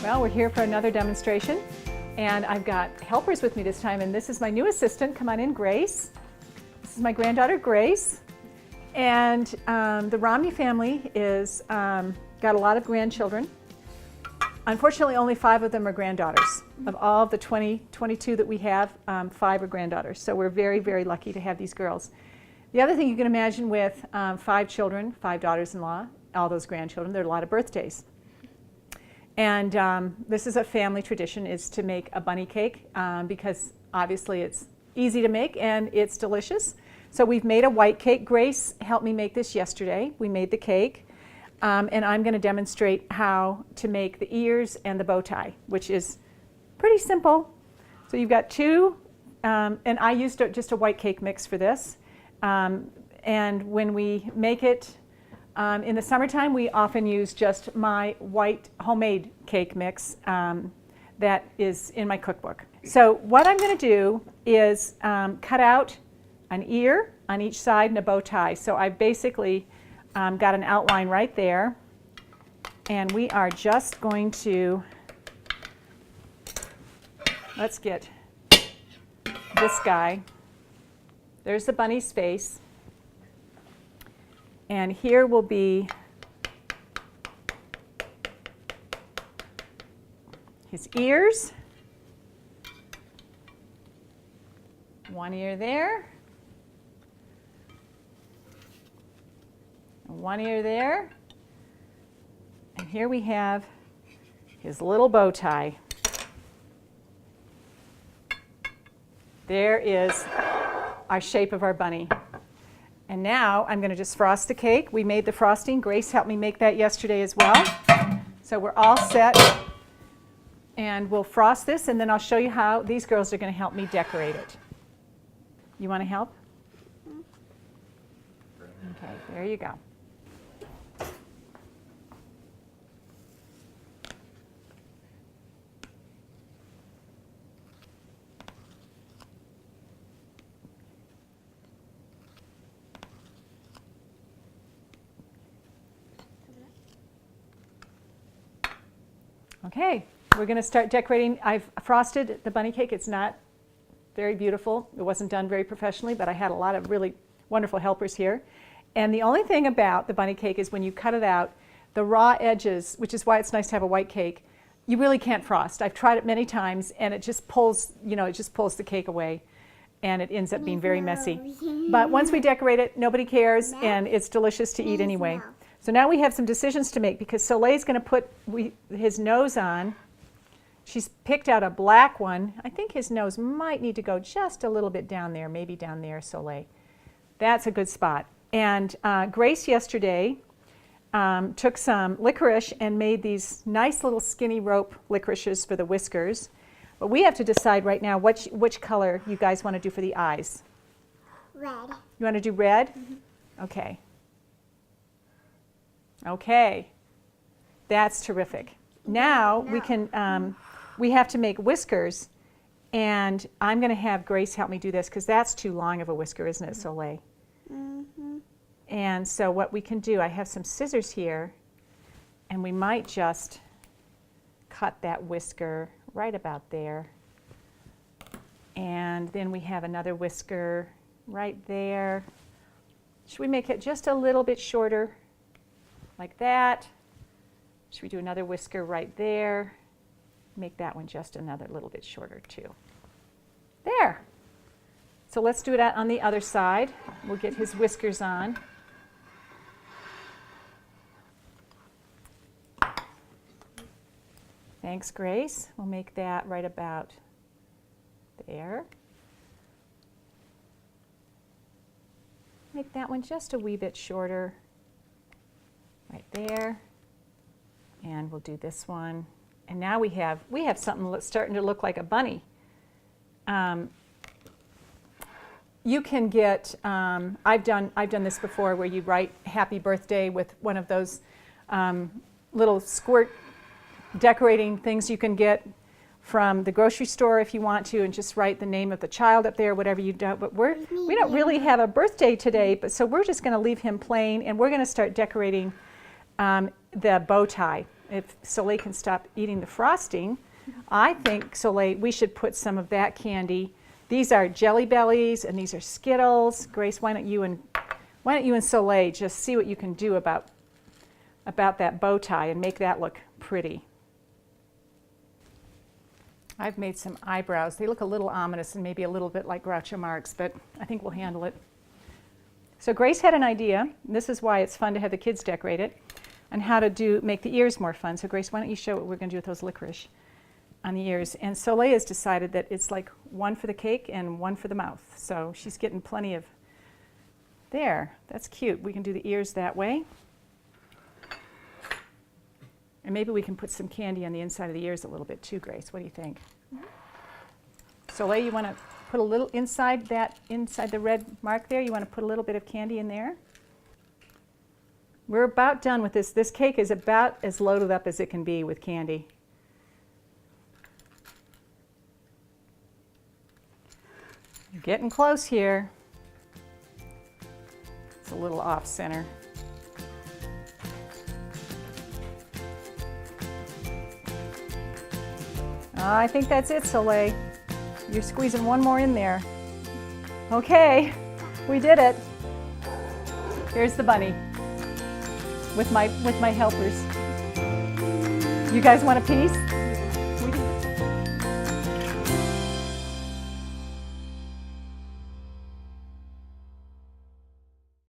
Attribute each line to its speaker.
Speaker 1: Well, we're here for another demonstration, and I've got helpers with me this time, and this is my new assistant. Come on in, Grace. This is my granddaughter, Grace. And the Romney family is got a lot of grandchildren. Unfortunately, only 5 of them are granddaughters. Of all of the 22 that we have, 5 are granddaughters. So we're very, very lucky to have these girls. The other thing you can imagine with 5 children, 5 daughters-in-law, all those grandchildren, there are a lot of birthdays. And this is a family tradition, is to make a bunny cake because obviously it's easy to make and it's delicious. So we've made a white cake. Grace helped me make this yesterday. We made the cake. And I'm going to demonstrate how to make the ears and the bow tie, which is pretty simple. So you've got 2, and I used just a white cake mix for this. And when we make it in the summertime, we often use just my white homemade cake mix that is in my cookbook. So what I'm going to do is cut out an ear on each side and a bow tie. So I basically got an outline right there, and we are just going to, let's get this guy. There's the bunny's face, and here will be his ears. One ear there. One ear there, and here we have his little bow tie. There is our shape of our bunny. And now I'm going to just frost the cake. We made the frosting. Grace helped me make that yesterday as well. So we're all set, and we'll frost this, and then I'll show you how these girls are going to help me decorate it. You want to help? Okay, there you go. Okay, we're going to start decorating. I've frosted the bunny cake. It's not very beautiful. It wasn't done very professionally, but I had a lot of really wonderful helpers here. And the only thing about the bunny cake is when you cut it out, the raw edges, which is why it's nice to have a white cake, you really can't frost. I've tried it many times, and it just pulls, it just pulls the cake away, and it ends up being very messy. But once we decorate it, nobody cares, and it's delicious to eat anyway. So now we have some decisions to make, because Soleil's going to put his nose on. She's picked out a black one. I think his nose might need to go just a little bit down there, maybe down there, Soleil. That's a good spot. And Grace yesterday took some licorice and made these nice little skinny rope licorices for the whiskers. But we have to decide right now which color you guys want to do for the eyes.
Speaker 2: Red.
Speaker 1: You want to do red? Mm-hmm. Okay. Okay, that's terrific. Now we can, we have to make whiskers, and I'm going to have Grace help me do this because that's too long of a whisker, isn't it, Soleil? Mm-hmm. And so what we can do, I have some scissors here, and we might just cut that whisker right about there. And then we have another whisker right there. Should we make it just a little bit shorter? Like that. Should we do another whisker right there? Make that one just another little bit shorter too. There. So let's do it on the other side. We'll get his whiskers on. Thanks, Grace. We'll make that right about there. Make that one just a wee bit shorter. Right there, and we'll do this one. And now we have something that's starting to look like a bunny. You can get, I've done this before, where you write happy birthday with one of those little squirt decorating things you can get from the grocery store if you want to, and just write the name of the child up there, whatever you do. But we don't really have a birthday today, but so we're just going to leave him plain, and we're going to start decorating the bow tie. if Soleil can stop eating the frosting, I think, Soleil, we should put some of that candy. These are Jelly Bellies and these are Skittles. Grace, why don't you and Soleil just see what you can do about that bow tie and make that look pretty. I've made some eyebrows. They look a little ominous and maybe a little bit like Groucho Marx, but I think we'll handle it. So Grace had an idea, and this is why it's fun to have the kids decorate it, on how to make the ears more fun. So Grace, why don't you show what we're going to do with those licorice on the ears. And Soleil has decided that it's like one for the cake and one for the mouth. So she's getting plenty of, there, that's cute. We can do the ears that way. And maybe we can put some candy on the inside of the ears a little bit too, Grace. What do you think? Mm-hmm. Soleil, you want to put a little inside the red mark there, you want to put a little bit of candy in there? We're about done with this. This cake is about as loaded up as it can be with candy. Getting close here. It's a little off center. I think that's it, Soleil. You're squeezing one more in there. Okay, we did it. Here's the bunny with my helpers. You guys want a piece?